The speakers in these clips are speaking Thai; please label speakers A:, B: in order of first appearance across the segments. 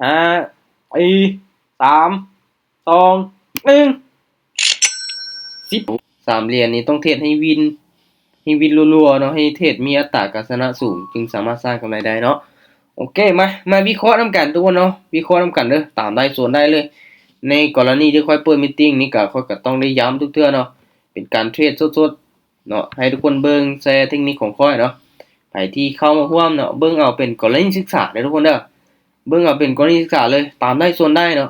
A: ห้าสี่สามสองหนึ่ง103 เหรียญนี้ต้องเทรดให้วินรัวๆเนาะให้เทรดมีอัตราการชนะสูงจึงสามารถสร้างกำไรได้เนาะโอเคมาวิเคราะห์นำกันทุกคนเนาะวิเคราะห์นำกันเด้อตามได้ส่วนได้เลยในกรณีที่ค่อยเปิดมีตติ้งนี่ก็ค่อยก็ต้องได้ย้ำทุกเทื่อเนาะเป็นการเทรดสดๆเนาะให้ทุกคนเบิ่งแชร์เทคนิคของค่อยเนาะไผที่เข้ามาร่วมเนาะเบิ่งเอาเป็นกรณีศึกษาเด้อทุกคนเด้อเบิ่งเอาเป็นกรณีศึกษาเลยตามได้ส่วนได้เนาะ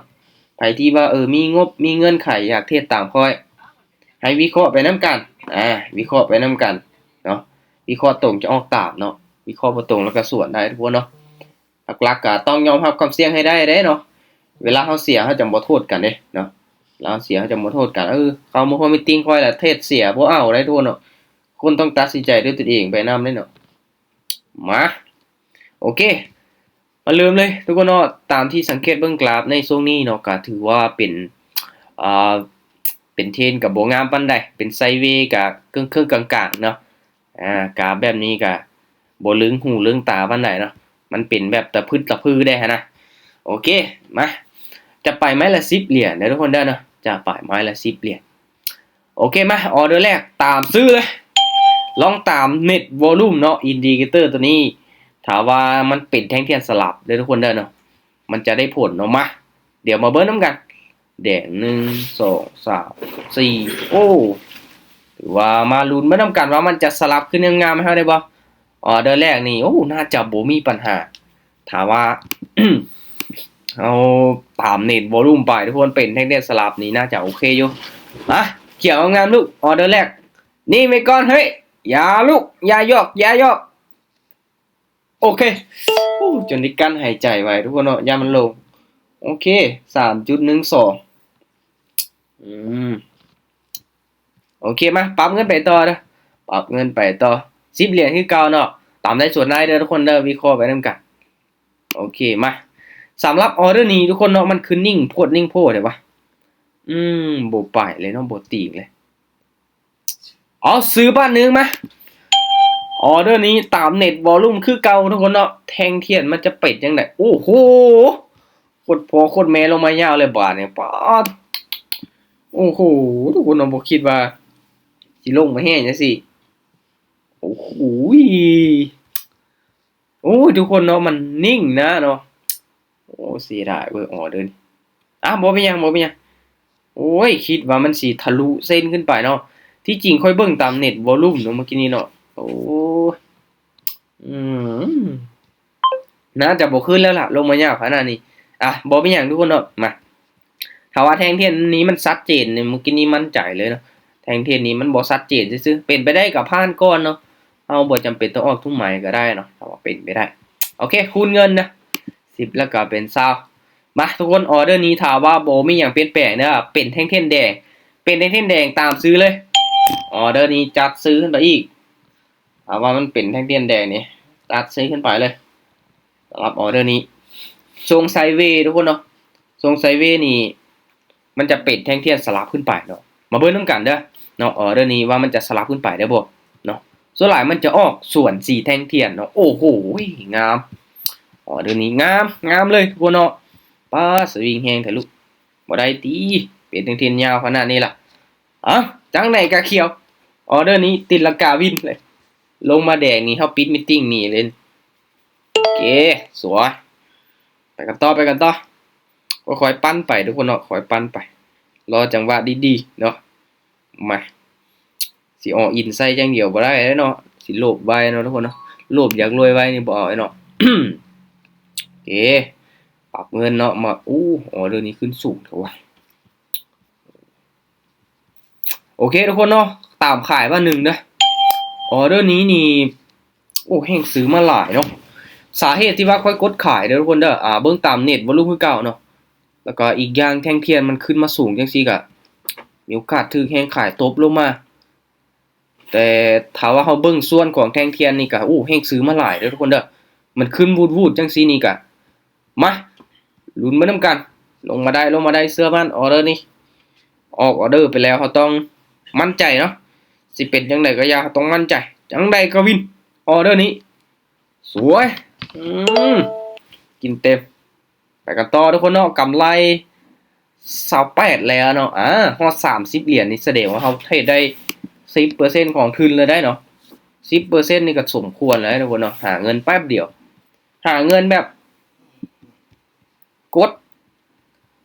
A: ไผที่ว่ามีงบมีเงื่อนไขอยากเทรดตามค่อยให้วิเคราะห์ไปนำกันวิเคราะห์ไปนำกันเนาะวิเคราะห์ตรงจะออกตามเนาะวิเคราะห์บ่ตรงแล้วก็สวนได้ทุกคนเนาะหลักๆก็ต้องยอมรับความเสี่ยงให้ได้เด้เนาะเวลาเฮาเสียเฮาจะบ่โทษกันเด้เนาะเวลาเสียเฮาจะบ่โทษกันเขาบ่มีตติ้งค่อยแล้วเทรดเสียบ่เอาได้ทุกคนเนาะคุณต้องตัดสินใจด้วยตนเองไปนำเด้เนาะมาโอเคมาเริ่มเลยทุกคนเนาะตามที่สังเกตเบิ่งกราฟในช่วงนี้เนาะก็ถือว่าเป็นอ่าเป็นเทรนก็บ่งามปานใดเป็นไซด์เวย์ก็ครึ่งๆกลางๆเนาะกราฟแบบนี้ก็บ่ลึงหูลึงตาปานใดเนาะมันเป็นแบบตะพึดตะพือได้นะโอเคมาจะไปไม้ละ10 เหรียญนะทุกคนเด้อเนาะจะไปไม้ละ10 เหรียญโอเคมาออเดอร์แรกตามซื้อเลยลองตามเน็ตวอลลุ่มเนาะอินดิเคเตอร์ตัวนี้ถามว่ามันเป็นแท่งเทียนสลับเลยทุกคนเด้อเนาะมันจะได้ผลเนาะมาเดี๋ยวมาเบิ้ลน้ำกันแดง1 2 3 4โอ้ถือว่ามาลุ้นมาน้ำกันว่ามันจะสลับขึ้นงามๆให้ได้บ่ออเดอร์แรกนี่โอ้น่าจะบ่มีปัญหาถามว่า เอาตามเน็ตวอลลุ่มไปทุกคนเป็นแท่งเทียนสลับนี่น่าจะโอเคอยู่เขียวงามลูกออเดอร์แรกนี่ไม่ก่อนเฮ้ยอย่าลูกอย่ายอกโอเคจนได้กั้นหายใจไว้ทุกคนเนาะอย่ามันลงโอเค 3.12โอเคมาปรับเงินไปต่อเด้อปรับเงินไปต่อ10 เหรียญคือเก่าเนาะตามได้ส่วนได้เด้อทุกคนเด้อวิเคราะห์ไปนำกันโอเคมาสำหรับออเดอร์นี้ทุกคนเนาะมันคือนิ่งโพดเด้อวะบ่ไปเลยเนาะบ่ตีเลยซื้อบ้านนึงมาออเดอร์นี้ตามเน็ตวอลลุ่มคือเก่าทุกคนเนาะแทงเทียนมันจะเป็ดจังได๋โอ้โหโคตรพ่อโคตรแม่ลงมายาวเลยบาดเนี่ยป๊าดโอ้โหทุกคนเนาะบ่คิดว่าสิลงมาแฮงจังซี่โอ้โหโอ้ยทุกคนเนาะมันนิ่งนะเนาะโอ้เสียดายเบิ่งออเดอร์นี้บ่เป็นหยังโอ้ยคิดว่ามันสิทะลุเส้นขึ้นไปเนาะที่จริงค่อยเบิ่งตามเน็ตวอลลุ่มเนาะเมื่อกี้นี้เนาะโอ้อืมน่าจะบ่ขึ้นแล้วล่ะลงมายาวขนาดนี้บ่เป็นหยังทุกคนเนาะมาถ้าว่าแท่งเทียนนี้มันชัดเจนเนี่ยเมื่อกี้นี้มั่นใจเลยเนาะแท่งเทียนนี้มันบ่ชัดเจนซื่อๆเป็นไปได้ก็ผ่านก่อนเนาะเฮาบ่จำเป็นต้องออกทุกหมายก็ได้เนาะถ้าว่าเป็นไปได้โอเคคูณเงินนะ10แล้วก็เป็น20มาทุกคนออเดอร์นี้ถามว่าบ่มีหยังเปลี่ยนแปลงเด้อเป็นแท่งเทียนแดงเป็นแท่งเทียนแดงตามซื้อเลยออเดอร์นี้จัดซื้อขึ้นไปอีกถามว่ามันเป็นแท่งเทียนแดงนี่จัดซื้อขึ้นไปเลยสำหรับออเดอร์นี้ทรงไซด์เวย์ทุกคนเนาะทรงไซด์เวย์นี่มันจะเป็นแท่งเทียนสลับขึ้นไปเนาะมาเบิ่งนำกันเด้อเนาะออเดอร์นี้ว่ามันจะสลับขึ้นไปได้บ่เนาะส่วนหลายมันจะออกส่วน4แท่งเทียนเนาะโอ้โหงามออเดอร์นี้งามเลยทุกคนเนาะป้าสวิงแฮงแท้ลูกบ่ได้ติเป็นแท่งเทียนยาวขนาดนี้ล่ะจังไหนกะเขียวออเดอร์นี้ติดลังกาวินเลยลงมาแดงนี่เฮาปิดมีตติ้งนี่เลยโอเคสวยไปกันต่อค่อยๆปั้นไปทุกคนเนาะค่อยปั้นไปรอจังหวะดีๆเนาะมาสิออกอินไซด์อย่างเดียวบ่ได้เนาะสิโลภไว้เนาะทุกคนเนาะโลภอยากรวยไว้นี่บ่เอาเนาะ โอเคปรับเงินเนาะมาออเดอร์นี้ขึ้นสูงเถอะวะโอเคทุกคนเนาะตามขายว่า1เด้อออเดอร์นี้นี่แฮงซื้อมาหลายเนาะสาเหตุที่ว่าค่อยกดขายเด้อทุกคนเด้อเบิ่งตามเน็ตวอลลุ่มคือเก่าเนาะแล้วก็อีกอย่างแท่งเทียนมันขึ้นมาสูงจังซี่ก็มีโอกาสถูกแฮงขายตบลงมาแต่ถ้าว่าเฮาเบิ่งส่วนของแท่งเทียนนี่ก็แฮงซื้อมาหลายเด้อทุกคนเด้อมันขึ้นวูดๆจังซี่นี่ก็มาลุ้นมานำกันลงมาได้เสื้อมันออเดอร์นี้ออกออเดอร์ไปแล้วเฮาต้องมั่นใจเนาะสิเป็นจังไดก็อย่าต้องมั่นใจจังไดก็วินออเดอร์นี้สวยกินเต็มไป กันต่อทุกคนเนาะกำไร28แล้วเนาะฮอด30เหรียญนี่แสดงว่าเขาเทรดได้10%ของทุนเลยได้เนาะ10%นี่ก็สมควรแล้วทุกคนเนาะหาเงินแป๊บเดียวหาเงินแบบ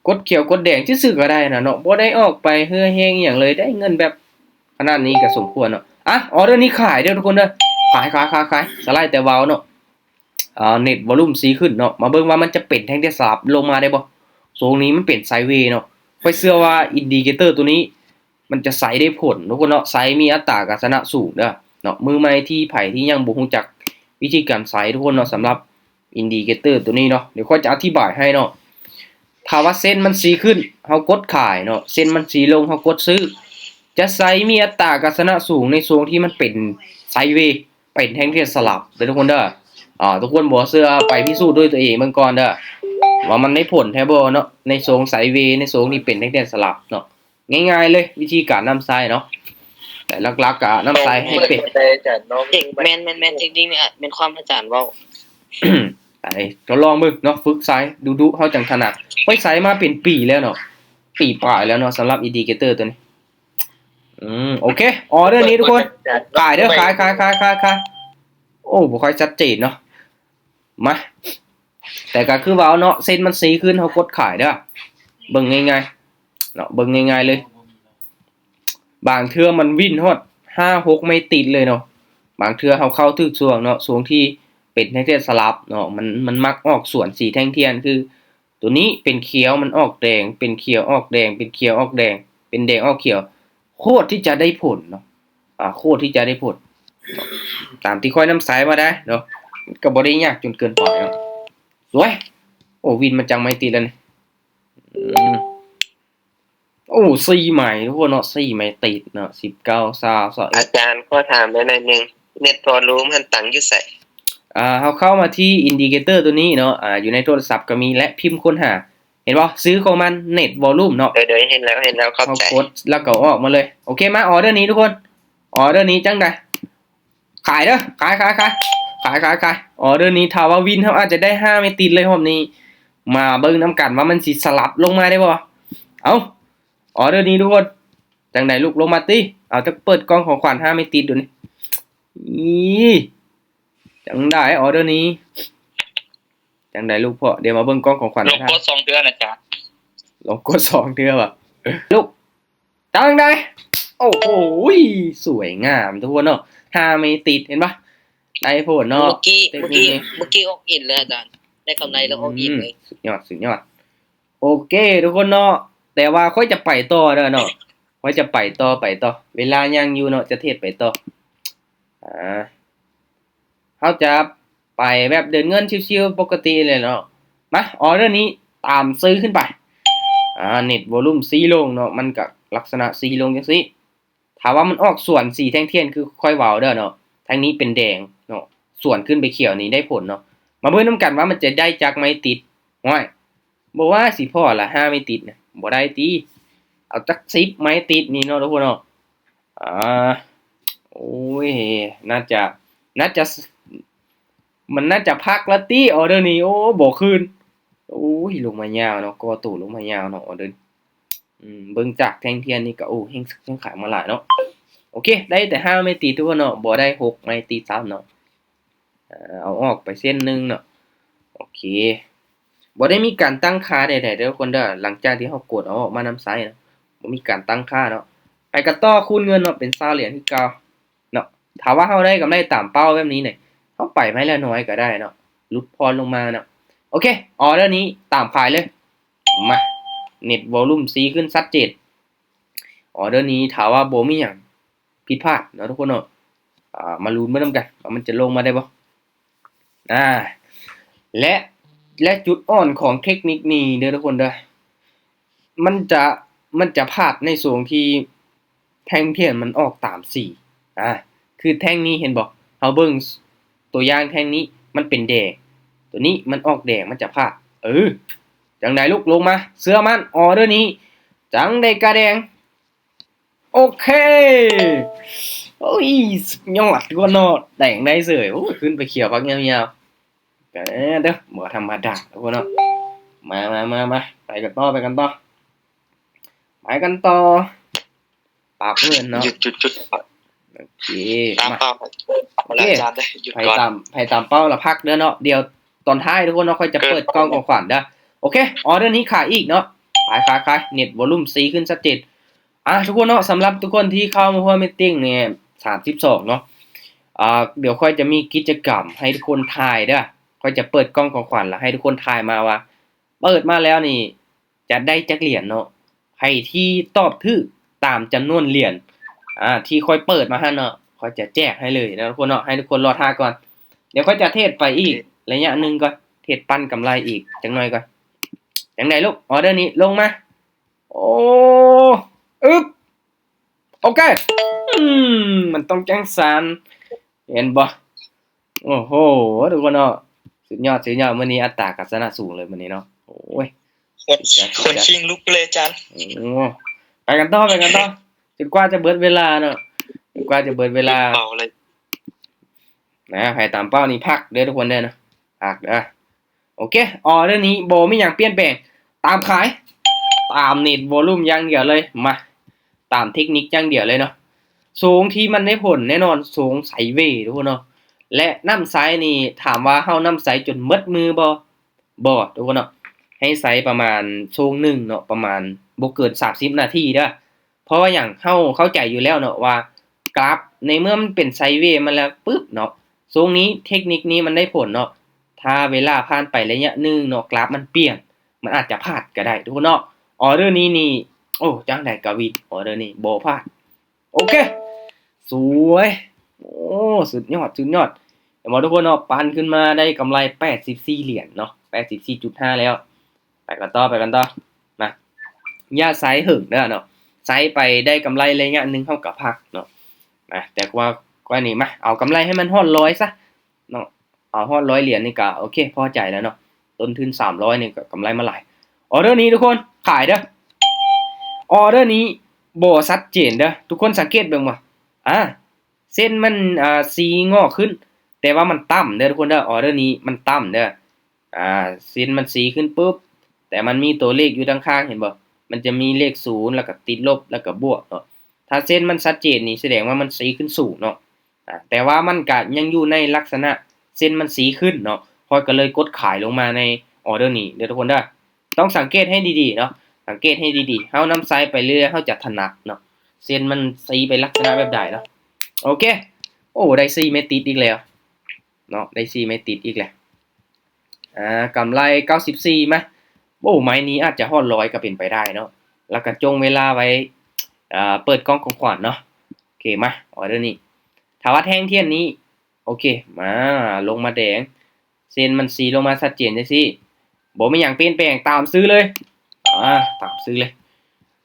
A: กดเขียวกดแดงซื่อๆก็ได้นะเนาะบ่ได้ออกไปเฮือแฮงอหย่างเลยได้เงินแบบขนาดนี้ก็สมควรเนาะออเดอร์นี้ขายเด้อทุกคนเด้อขายสไลด์แต่เว้าเนาะเน็ตวอลุ่มซีขึ้นเนาะมาเบิ่งว่ามันจะเป็นแท่งที่3ลงมาได้บ่ทรงนี้มันเป็นไซด์เวย์เนาะค่อยเชื่อว่าอินดิเคเตอร์ตัวนี้มันจะใส่ได้ผลทุกคนเนาะใส่มีอัตราการชนะสูงเด้อเนาะมือใหม่ที่ไผที่ยังบ่ฮู้จักวิธีการใส่ทุกคนเนาะสำหรับอินดิเคเตอร์ตัวนี้เนาะเดี๋ยวค่อยจะอธิบายให้เนาะถ้าว่าเส้นมันสีขึ้นเฮากดขายเนาะเส้นมันสีลงเฮากดซื้อจะใส่มีอัตราการชนะสูงในช่วงที่มันเป็นไซด์เวย์เป็นแท่งที่สลับเด้อทุกคนเด้อทุกคนบ่เชื่อไปพิสูจน์ด้วยตัวเองเบิ่งก่อนเด้อว่ามันได้ผลแท้บ่เนาะในทรงไซด์เวย์ในทรงนี้เป็นแท่งสลับเนาะง่ายๆเลยวิธีการนำไซด์เนาะแต่หลักๆก็นำไซด์ให้เป็น
B: แม่นจริงๆเนี่ยเป็นความอาจารย์เว้า
A: ไปก็ลองมึงเนาะฝึกไซด์ดูเฮาจังถนัดไว้ไซด์มาเป็นปีแล้วเนาะปีปลายแล้วเนาะสำหรับอินดิเคเตอร์ตัวนี้โอเคออเดอร์นี้ทุกคนขายเด้อขายโอ้บ่ค่อยชัดเจนเนาะมาแต่ก็คือว่าเนาะเส้นมันสีขึ้นเฮากดขายเด้อเบิ่งง่ายๆเนาะเบิ่งง่ายๆเลยบางเทื่อมันวิ่นฮอด5-6ไม่ติดเลยเนาะบางเทื่อเฮาเข้าถึกช่วงเนาะช่วงที่เป็นแท่งเทียนสลับเนาะมันมักออกส่วนสีแท่งเทียนคือตัวนี้เป็นเขียวมันออกแดงเป็นเขียวออกแดงเป็นเขียวออกแดงเป็นแดงออกเขียวโคตรที่จะได้ผลเนาะโคตรที่จะได้ผลตามที่ค่อยนำสายมาได้เนาะก็บ่ได้ยากจนเกินไปเนาะสวยโอ้วินมันจังไม่ติดแล้วนี่โอ้4ใหม่ทุกคนเนาะ4ใหม่ติดเนาะ19 20
B: อาจารย์ขอถามได้หน่อยนึงเน็ตพอรู้มันตั้งอยู่ไส
A: เฮาเข้ามาที่อินดิเคเตอร์ตัวนี้เนาะอยู่ในโทรศัพท์ก็มีและพิมพ์ค้นหาเห็นบ่ซื้อของมันเน็ตวอลลุ่มเนาะ
B: เดี๋ยวเห็นแล้วเข้าใจ
A: กดแล้วก็ออกมาเลยโอเคมาออเดอร์นี้ทุกคนออเดอร์นี้จังได๋ขายเด้อขายออเดอร์นี้ถ้าว่าวินเฮาอาจจะได้5ไม่ติดเลยรอบนี้มาเบิ่งนำกันว่ามันสิสลับลงมาได้บ่เอาออเดอร์นี้ทุกคนจังได๋ลูกลงมาติเอาจะเปิดกล่องของขวัญ5ไม่ติดดูนี่จังได๋ออเดอร์นี้จังได๋ลูกพ่อเดี๋ยวมาเบิ่งกล่องของขวัญ
B: ลงกด2เดือนอาจารย์
A: ลงกด2เดือนว่ะลูกจังได๋โอ้โหสวยงามทุกคนเนาะ5ไม่ติดเห็นปะได้ผลเนาะ
B: เมื่อกี้ออกอินเลยอาจารย์ได้กำไรแล้วออกอินเลย
A: สุดยอดโอเคทุกคนเนาะแต่ว่าค่อยจะไปต่อเด้อเนาะค่อยจะไปต่อเวลายังอยู่เนาะจะเทศไปต่อเฮาจะไปแบบเดินเงินชิวๆปกติเลยเนาะมาออเดอร์นี้ตามซื้อขึ้นไปเน็ตวอลุ่มสีลงเนาะมันก็ลักษณะสีลงจังซี่ถ้าว่ามันออกส่วนสีแท่งเทียนคือค่อยเว้าเด้อเนาะทางนี้เป็นแดงเนาะส่วนขึ้นไปเขียวนี่ได้ผลเนาะมาเบิ่งนำกันว่ามันจะได้จักไหมติดห้อยบ่ว่าสิพอละ5ไม่ติดนะบ่ได้ติเอาจัก10ไหมติดนี่เนาะทุกคนเนาะโอ้ยน่าจะมันน่าจะพักละติออเดอร์นี้โอ้บ่คืนโอ้ยลงมายาวเนาะกอตู่ลงมายาวเนาะออเดอร์เบิ่งจากแท่งเทียนนี่ก็โอ้เฮงขายมาหลายเนาะโอเคได้แต่5ไม่ติดทุกคนเนาะบ่ได้6ไม่ติด3เนาะเอาออกไปเส้นนึงเนาะโอเคบ่ได้มีการตั้งค่าใดๆเด้อทุกคนเด้อหลังจากที่เฮากดเอาออกมานำไซส์นะบ่มีการตั้งค่าเนาะไปกันต่อคูณเงินเนาะเป็น20เหรียญคือเก่าเนาะถ้าว่าเฮาได้กำไรตามเป้าแบบนี้เนี่ยเฮาไปไม้ละน้อยก็ได้เนาะลดพรลงมาเนาะโอเคออเดอร์นี้ตามขายเลยมาเน็ตวอลลุ่มซีขึ้นชัดเจนออเดอร์นี้ถ้าว่าบ่มีหยังผิดพลาดเนาะทุกคนเนาะมาลุ้นไปนำกันว่ามันจะลงมาได้บ่และจุดอ่อนของเทคนิคนี้เด้อทุกคนเด้อมันจะพลาดในส่วนที่แท่งเทียนมันออกตามสีคือแท่งนี้เห็นบ่เฮาเบิ่งตัวอย่างแท่งนี้มันเป็นแดงตัวนี้มันออกแดงมันจะพลาดจังได๋ลูกลงมาเสื้อมันออเดอร์นี้จังได๋กะแดงโอเคโอ้ยสุดยอดทุกคนเนาะแดงได้เสยโอ้ยขึ้นไปเขียวพักยาวๆเด้อบ่ธรรมดาทุกคนเนาะ มาไปกันต่อไปกันต่อปรับเงินเนาะ
B: หยุด
A: โอเค
B: ตาม
A: มา
B: เป้า
A: โอเค
B: อาจารย์ได้หยุด
A: ไป
B: ก่อน
A: ตามเป้าละพักเด้อเนาะเดี๋ยวตอนท้ายทุกคนเนาะค่อยจะเปิดกล้องของขวัญเด้อโอเคออเดอร์นี้ขายอีกเนาะขายเน็ตวอลลุ่มซีขึ้นชัดเจนทุกคนเนาะสำหรับทุกคนที่เข้ามาร่วมมีตติ้งเนี่ย32เนาะเดี๋ยวค่อยจะมีกิจกรรมให้ทุกคนทายเด้อค่อยจะเปิดกล้องของขวัญแล้วให้ทุกคนทายมาว่าเปิดมาแล้วนี่จะได้จักเหรียญเนาะให้ที่ตอบถูกตามจำนวนเหรียญที่ค่อยเปิดมาให้เนาะค่อยจะแจกให้เลยนะทุกคนเนาะให้ทุกคนรอท่าก่อนเดี๋ยวค่อยจะเทศไปอีกระยะหนึ่งก่อนเทศปั้นกำไรอีกจังหน่อยก่อนจังไดลูกออเดอร์นี้ลงมาโอ้อึ๊บโอเคมันต้องแจ้งสารเห็นบ่โอ้โหทุกคนเนาะสุดยอดมื้อนี้อัตราการชนะสูงเลยมื้อนี้เนาะโอ้ย
B: คนชิงลุกเลยอาจารย์
A: ไปกันต่อจนกว่าจะเบิดเวลาเนาะจนกว่าจะเบิดเวลา
B: เบาเลย
A: นะใครตามเป้านี่พักเด้อทุกคนเด้อนะพักเด้อโอเคออเรื่องนี้โบไม่อย่างเปลี่ยนแปลงตามขายตามเน็ตวอลลุ่มอย่างเดียวเลยมาตามเทคนิคอย่างเดียวเลยเนาะสูงที่มันได้ผลแน่นอนสูงไซเวย์ทุกคนเนาะและน้ำไซนี่ถามว่าเฮาน้ำไซจนหมดมือบ่ทุกคนเนาะให้ไซประมาณสูงหนึ่งเนาะประมาณบ่เกิน30นาทีเด้อเพราะว่าอย่างเฮาเข้าใจอยู่แล้วเนาะว่ากราฟในเมื่อมันเป็นไซเวย์มาแล้วปึ๊บเนาะทรงนี้เทคนิคนี้มันได้ผลเนาะถ้าเวลาผ่านไประยะหนึ่งเนาะกราฟมันเปลี่ยนมันอาจจะพลาดก็ได้ทุกคนเนาะออเดอร์นี้นี่โอ้จังได๋ก็วินออเดอร์นี้บ่พลาดโอเคสวยโอ้สุดยอดเดี๋ยวมาทุกคนเนาะปันขึ้นมาได้กำไร84เหรียญเนาะ 84.5 แล้วไปกันต่อนะอย่าไซส์หึงเด้อเนาะไซส์ไปได้กำไรระยะนึงเฮาก็พักเนาะนะแต่ว่าก็นี่มาเอากำไรให้มันฮอด100ซะเนาะเอาฮอด100เหรียญนี่ก็โอเคพอใจแล้วเนาะต้นทุน300นี่ก็กำไรมาหลายออเดอร์นี้ทุกคนขายเด้อออเดอร์นี้บ่ชัดเจนเด้อทุกคนสังเกตเบิ่งว่าเส้นมันสีงอกขึ้นแต่ว่ามันต่ำเด้อทุกคนเด้อออเดอร์นี้มันต่ำเด้อเส้นมันสีขึ้นปุ๊บแต่มันมีตัวเลขอยู่ด้านข้างเห็นบ่มันจะมีเลข0แล้วก็ติดลบแล้วก็บวกเนาะถ้าเส้นมันชัดเจนนี่แสดงว่ามันสีขึ้นสูงเนาะแต่ว่ามันก็ยังอยู่ในลักษณะเส้นมันสีขึ้นเนาะพอยก็เลยกดขายลงมาในออเดอร์นี้เด้อทุกคนเด้อต้องสังเกตให้ดีๆเนาะสังเกตให้ดีๆเฮานำไซไปเรื่อยเฮาจะถนัดเนาะเส้นมันสีไปลักษณะแบบใดเนาะโอเคโอ้ได้4เม็ดติดอีกแล้วเนาะได้4เม็ดติดอีกแล้วกำไร94มั้ยโอ้ไม้นี้อาจจะฮอด100ก็เป็นไปได้เนาะแล้วก็จงเวลาไว้เปิดกล้องของขวัญเนาะโอเคมาออเดอร์นี้ถ้าว่าแท่งเทียนนี้โอเคมาลงมาแดงเส้นมันสีลงมาชัดเจนจังซี่บ่มีหยังเปลี่ยนแปลงตามซื้อเลยตามซื้อเลย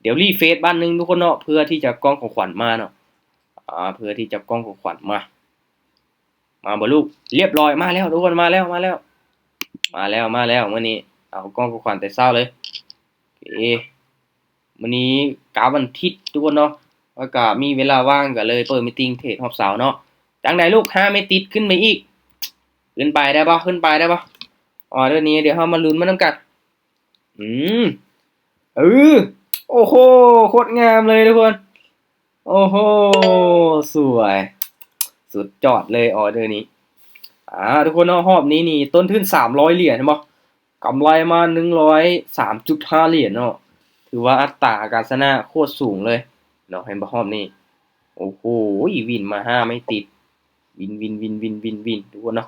A: เดี๋ยวรีเฟซบ้านนึงทุกคนเนาะเพื่อที่จะกล้องของขวัญมาเนาะเพื่อที่จะกล้องของขวัญมาบ่ลูกเรียบร้อยมาแล้วทุกคนมาแล้วมื้อนี้เอากล้องของขวัญแต่เช้าเลยโอเคมื้อนี้กะวันอาทิตย์ทุกคนเนาะแล้วก็มีเวลาว่างก็เลยเปิดมีตติ้งเทรดรอบเสาร์เนาะจังได๋ลูก5ไม่ติดขึ้นไปอีกขึ้นไปได้บ่อ๋อเดี๋ยวนี้เดี๋ยวเฮามาลุ้นมานำกันโอ้โหโคตรงามเลยทุกคนโอ้โหสวยสุดยอดเลยออเดอร์นี้ทุกคนเนาะรอบนี้นี่ต้นทุน300เหรียญเห็นบ่กำไรมา103.5เหรียญเนาะถือว่าอัตราการชนะโคตรสูงเลยเนาะเห็นบ่รอบนี้โอ้โหวินมา5ไม่ติดวินทุกคนเนาะ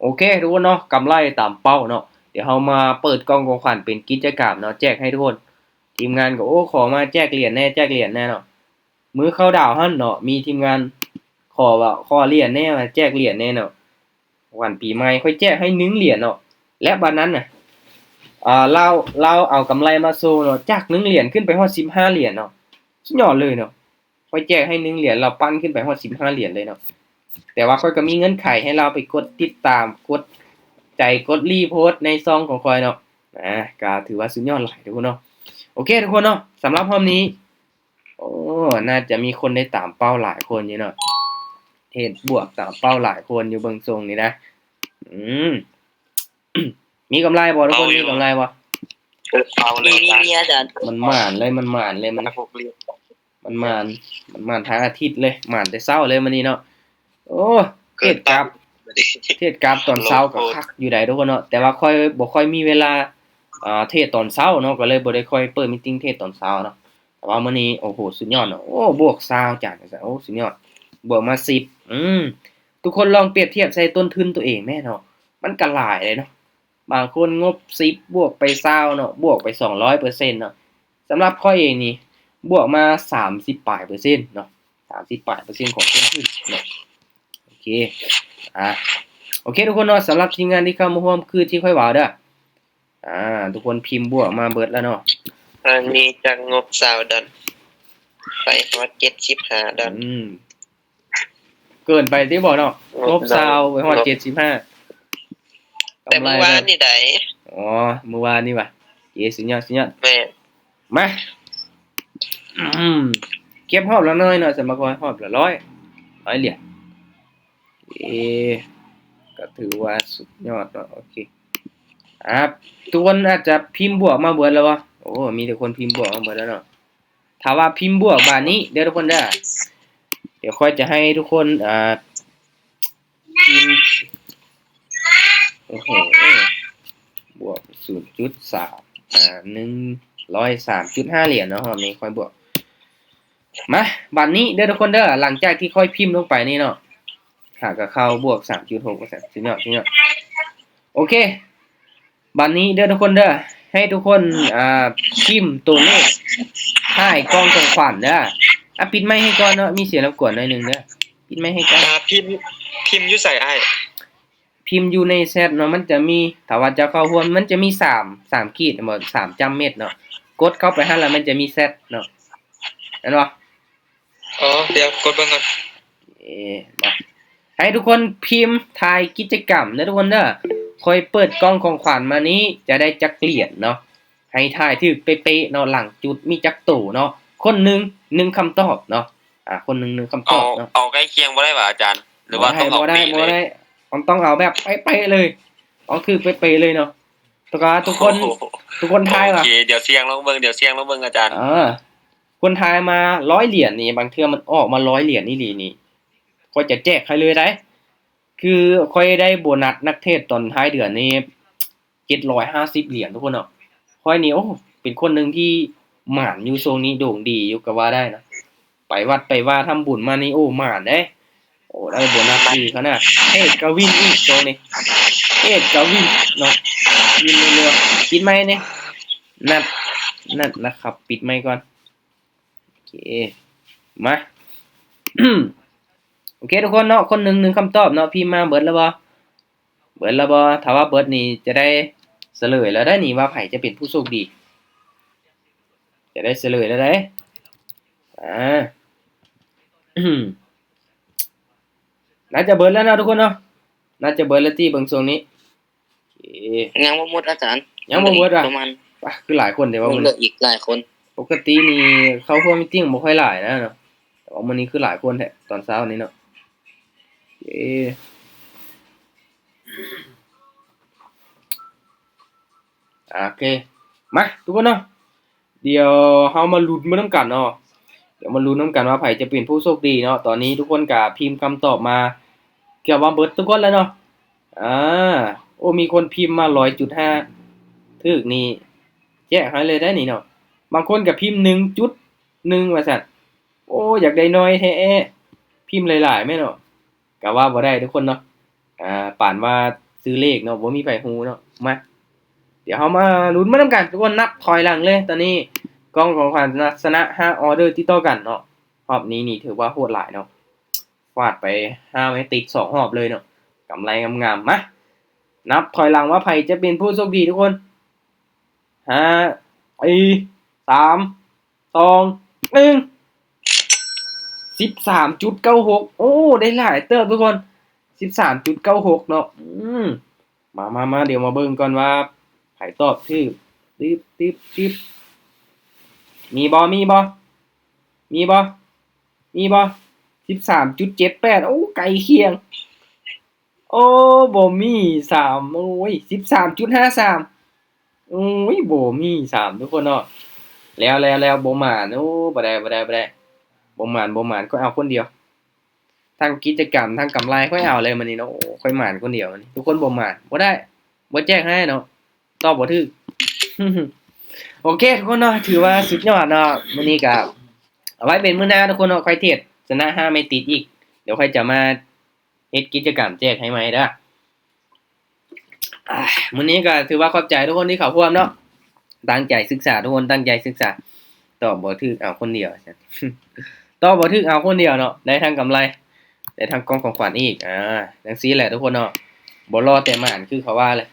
A: โอเคทุกคนเนาะกำไรตามเป้าเนาะเดี๋ยวเฮามาเปิดกล่องของขวัญเป็นกิจกรรมเนาะแจกให้ทุกคนทีมงานก็ขอมาแจกเหรียญแน่เนาะมื้อเข้าดาวหั่นเนาะมีทีมงานขอเหรียญแน่มาแจกเหรียญแน่เนาะวันปีใหม่ค่อยแจกให้1เหรียญเนาะและบัดนั้นน่ะเราเอากำไรมาโซเนาะจาก1เหรียญขึ้นไปฮอด15เหรียญเนาะสุดยอดเลยเนาะค่อยแจกให้1เหรียญเราปั้นขึ้นไปฮอด15เหรียญเลยเนาะแต่ว่าค่อยก็มีเงื่อนไขให้เราไปกดติดตามกดใจกดรีโพสต์ในซองของค่อยเนาะก็ถือว่าสุดยอดหลายทุกคนเนาะโอเคทุกคนเนาะสำหรับรอบนี้น่าจะมีคนได้ตามเป้าหลายคนอยู่เนาะเทรดบวกตามเป้าหลายคนอยู่เบิ่งทรงนี่นะ มีกำไรบ่ทุกคนมีกำไรบ่
C: เอาเล
B: มี
C: ย
B: มีอาจารย์
A: มันหม่านเลยมันหม่านเลยมัน
C: พวกเรียน
A: มันหม่านมันหม่านทางอาทิตย์เลยหม่านแต่เช้าเลยมื้อนี้เนาะโอ้เทศกราฟเทศกราฟตอนเช้าก็คักอยู่ได้ทุกคนเนาะแต่ว่าค่อยบ่ค่อยมีเวลาเทศตอนเช้าเนาะก็เลยบ่ได้ค่อยเปิดมีตติ้งเทศตอนเช้าเนาะแต่ว่ามื้อนี้โอ้โหสุดยอดเนาะโอ้บวก20จ้ะโอ้สุดยอดบวกมา10ทุกคนลองเปรียบเทียบใส่ต้นทุนตัวเองแม่เนาะมันก็หลายเลยเนาะบางคนงบ10บวกไป20เนาะบวกไป200%เนาะสำหรับข้อยเองนี่บวกมา30ปลายเปอร์เซ็นต์เนาะ30ปลายเปอร์เซ็นต์ของต้นทุนเนาะโอเคโอเคทุกคนเนาะสำหรับทีมงานที่เข้ามาร่วมคือที่ค่อยว่าเด้อทุกคนพิมพ์บวกมาเบิดแล้วเนาะ
C: อันนี้จากงบ$20ไปฮอด$75
A: เกินไปที่บอกเนาะงบ20ไปฮอด75
C: แต่เมื่อวานนี่ได้
A: อ๋อเมื่อวานนี่ว่ะสุดยอด
C: แม่
A: มาเก็บหอบละน้อยเนาะสำหรับหอบละ100เหรียญก็ถือว่าสุดยอดเนาะโอเคทุกคนอาจจะพิมพ์บวกมาเบิดแล้ววะโอ้มีแต่คนพิมพ์บวกมาเบิดแล้วเนาะถ้าว่าพิมพ์บวกบานนี้เดี๋ยวทุกคนเดี๋ยวค่อยจะให้ทุกคนพิมพ์โอ้โหบวก 0.3 103.5 เหรียญเนาะมีค่อยบวกมาบัดนี้เด้อทุกคนเด้อหลังจากที่ค่อยพิมพ์ลงไปนี่เนาะก็เข้าบวก 3.6% สุดยอดโอเคบัดนี้เด้อทุกคนเด้อให้ทุกคนพิมพ์ตัวเลขท้ายกล่องของขวัญเด้อปิดไมค์ให้ก่อนเนาะมีเสียงรบกวนหน่อยนึงเด้อปิดไมค์ให้ก่อน
C: พิมพ์อยู่ใส่อ้าย
A: พิมพ์อยู่ในแชทเนาะมันจะมีถ้าว่าจะเข้าร่วมมันจะมี3ขีดบ่3จำเม็ดเนาะกดเข้าไปหั่นแล้วมันจะมีแชทเนาะเห็นบ่
C: อ๋อเดี๋ยวกดเบิ่งก่อน
A: มาให้ทุกคนพิมพ์ทายกิจกรรมนะทุกคนเด้อค่อยเปิดกล่องของขวัญมานี้จะได้จักเหรียญเนาะให้ทายถูกเป๊ะๆเนาะหลังจุดมีจักตู่เนาะคนหนึงคำตอบเนาะคนหนึง1คำตอบเนาะ
C: เอาใกล้เคียงบ่ได้ป่ะอาจารย์หรือว่าต้องเอาปีเลย
A: ต้องเอาแบบเป๊ะๆเลยต้องคือเป๊ะๆเลยเนาะทุกคนทายว่ะ
C: โอเคเดี๋ยวเสียงลองเบิ่งอาจารย์
A: คนทายมา100เหรียญนี่บางเทื่อมันออกมา100เหรียญนี่นี่ค่อยจะแจกให้เลยได้คือค่อยได้โบนัสนักเทศตอนท้ายเดือนนี้750เหรียญทุกคนเนาะค่อยนี่โอ้เป็นคนนึงที่หม่านอยู่ทรงนี้โด่งดีอยู่ก็ว่าได้นะไปวัดไปว่าทำบุญมานี่โอ้หม่านเด้โอ้ได้โบนัสดีขนาดกวินอีกตรงนี้กวินเนาะวินเร็วๆปิดไมค์นี่นัดนะครับปิดไมค์ก่อนโอเคมาโอเคทุกคนเนาะคนหนึ่งคำตอบเนาะพิมพ์มาเบิดแล้วบ่ถ้าว่าเบิดนี่จะได้เฉลยแล้วได้นี่ว่าไผจะเป็นผู้โชคดีจะได้เฉลยแล้วได้น่าจะเบิดแล้วนะทุกคนเนาะน่าจะเบิดแล้วที่เบิ่งทรงนี้
B: ยังบ่หมดอาจารย์
A: ยังบ่หมด
B: ประมาณ
A: คือหลายคนแต่ว่า
B: เหลืออีกหลายคน
A: ปกตินี่เข้าร่วมมีตติ้งบ่ค่อยหลายนะเนาะแต่ว่ามื้อนี้คือหลายคนแท้ตอนเช้านี้เนาะโอเคมาทุกคนเนาะเดี๋ยวเฮามาลุ้นมานํกันเนาะเดี๋ยวมาลุ้นนํกันว่าไผจะเป็นผู้โชคดีเนาะตอนนี้ทุกคนก็พิมพ์คำตอบมาเกี่ยวว่าเบิดทุกคนแล้วเนาะโอ้มีคนพิมพ์มา 100.5 ถึกนี่แจกให้เลยได้นี่เนาะบางคนก็พิมพ์ 1.1 ว่าซั่นโอ้อยากได้น้อยแท้พิมพ์หลายๆแม่เนาะก็ว่าบ่ได้ทุกคนเนาะปานว่าซื้อเลขเนาะบ่มีไผฮู้เนาะมาเดี๋ยวเฮามาลุ้นมานํกันทุกคนนับถอยหลังเลยตอนนี้กองของขวัญชนะ5ออเดอร์ติดต่อกันเนาะรอบนี้นี่ถือว่าโหดหลายเนาะฟาดไป5ไม้ติด2รอบเลยเนาะกำไรงามๆมานับถอยหลังว่าไผจะเป็นผู้โชคดีทุกคน5 4 3 2 1 13.96 โอ้ได้หลายเติบทุกคน 13.96 เนาะมาเดี๋ยวมาเบิ่งก่อนว่าไผตอบถูกติ๊บมีบ่13.78 โอ้ใกล้เคียง โอ้บ่มี3โอ้ย 13.53โอ้ยบ่มี3ทุกคนเนาะแล้วบ่หมานโอ้บ่ได้บ่หมานก็เอาคนเดียวทั้งกิจกรรมทั้งกำไรค่อยเอาเลยมื้อนี้เนาะโอ้ค่อยหมานคนเดียวมื้อนี้ทุกคนบ่หมานบ่ได้บ่แจ้งให้เนาะตอบบ่ถูก โอเคทุกคนเนาะถือว่าสุดยอดเนาะมื้อนี้ก็เอาไว้เป็นมื้อหน้าทุกคนเนาะค่อยเทศชนะ5ไม่ติดอีกเดี๋ยวค่อยจะมาเฮ็ดกิจกรรมแจกให้ใหม่เด้อมื้อนี้ก็ถือว่าขอบใจทุกคนที่เข้าร่วมเนาะตั้งใจศึกษาทุกคนตั้งใจศึกษาตอบบ่ถูกเอาคนเดียว ตอบบ่ถูกเอาคนเดียวเนาะได้ทั้งกำไรได้ทั้งกองของขวัญอีกจังซี่แหละทุกคนเนาะบ่รอแต่หมานคือเขาว่าเลย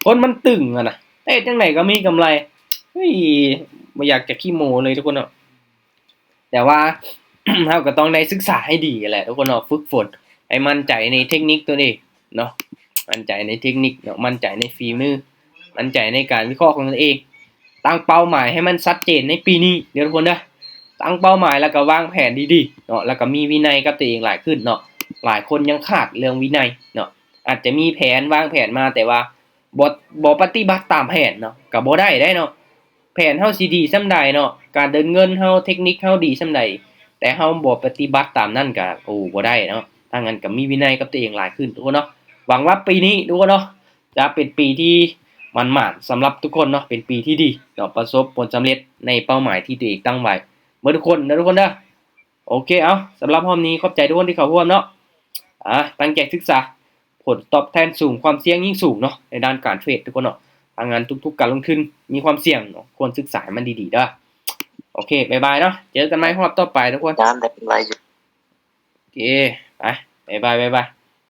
A: คนมันตึงอะนะเอ๊ะจังไหนก็มีกำไรเฮ้ยบ่อยากจะขี้โม้เลยทุกคนเนาะแต่ว่า เราก็ต้องได้ศึกษาให้ดีแหละทุกคนเนาะฝึกฝนให้มั่นใจในเทคนิคตัวเองเนาะมั่นใจในเทคนิคเนาะมั่นใจในฝีมือมั่นใจในการวิเคราะห์ของตนเองตั้งเป้าหมายให้มันชัดเจนในปีนี้เดี๋ยวทุกคนเด้อตั้งเป้าหมายแล้วก็วางแผนดีๆเนาะแล้วก็มีวินัยกับตัวเองหลายขึ้นเนาะหลายคนยังขาดเรื่องวินัยเนาะอาจจะมีแผนวางแผนมาแต่ว่าบ่ปฏิบัติตามแผนเนาะก็บ่ได้เนาะแผนเฮาสิดีส่ำใดเนาะการเดินเงินเฮาเทคนิคเฮาดีส่ำใดแต่เฮาบ่ปฏิบัติตามนั้นก็บ่ได้เนาะถ้างั้นก็มีวินัยกับตัวเองหลายขึ้นทุกคนเนาะหวังว่าปีนี้ทุกคนเนาะจะเป็นปีที่มันหมานสำหรับทุกคนเนาะเป็นปีที่ดีเนาะประสบผลสำเร็จในเป้าหมายที่ตัวเองตั้งไว้เมื่อทุกคนนะทุกคนเด้อโอเคเอาสำหรับรอบนี้ขอบใจทุกคนที่เข้าร่วมเนาะตั้งใจศึกษาผลตอบแทนสูงความเสี่ยงยิ่งสูงเนาะในด้านการเทรดทุกคนเนาะทางงานทุกๆการลงทุนมีความเสี่ยงเนาะควรศึกษาให้มันดีๆเด้อโอเคบ๊ายบายเนาะเจอกันใหม่รอบต่อไปทุกคน
C: จานได้เป็นไรอยู่
A: โอเคไปบ๊ายบาย